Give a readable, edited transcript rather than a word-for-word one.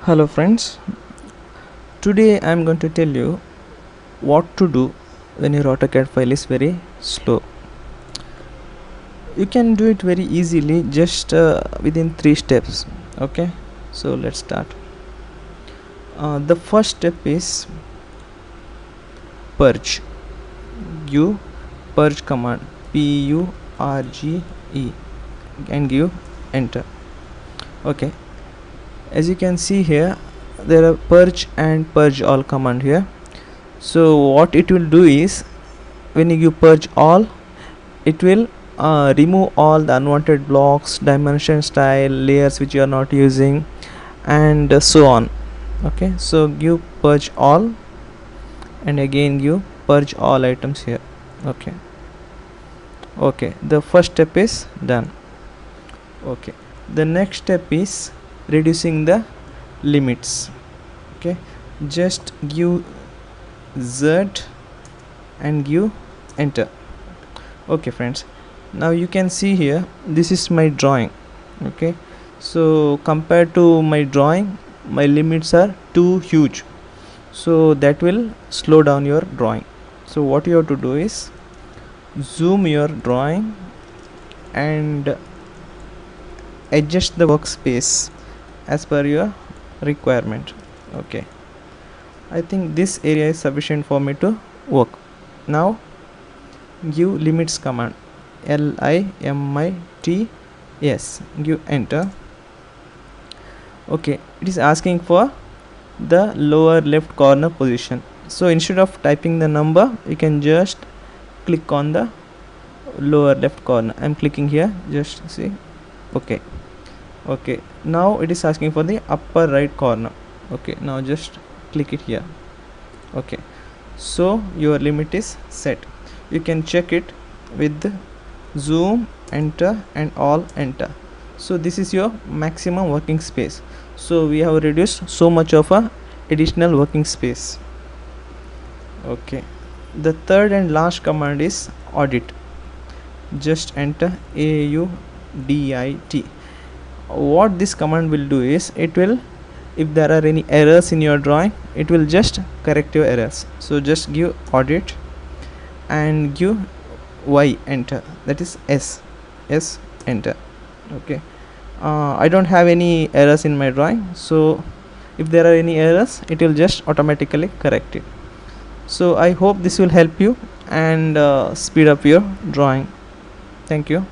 Hello friends, today I am going to tell you what to do when your AutoCAD file is very slow. You can do it very easily just within 3 steps. Okay, so let's start. The first step is purge. You purge command PURGE and give enter. Okay, as you can see here, there are purge and purge all command here. So what it will do is, when you give purge all, it will remove all the unwanted blocks, dimension, style, layers which you are not using, and so on. Okay, so give purge all and again give purge all items here. Okay, the first step is done. Okay, the next step is reducing the limits. Okay, just give Z and give enter. Okay friends, now you can see here, this is my drawing. Okay, so compared to my drawing, my limits are too huge, so that will slow down your drawing. So what you have to do is zoom your drawing and adjust the workspace as per your requirement. Okay, I think this area is sufficient for me to work. Now give limits command, LIMITS, give enter. Okay, it is asking for the lower left corner position, so instead of typing the number, you can just click on the lower left corner. I'm clicking here, just see. Okay, now it is asking for the upper right corner. Okay, now just click it here. Okay, so your limit is set. You can check it with zoom, enter, and all enter. So this is your maximum working space. So we have reduced so much of a additional working space. Okay, the third and last command is audit. Just enter AUDIT. What this command will do is, it will, if there are any errors in your drawing, it will just correct your errors. So just give audit and give Y enter, that is S enter. Okay, I don't have any errors in my drawing, so if there are any errors, it will just automatically correct it. So I hope this will help you and speed up your drawing. Thank you.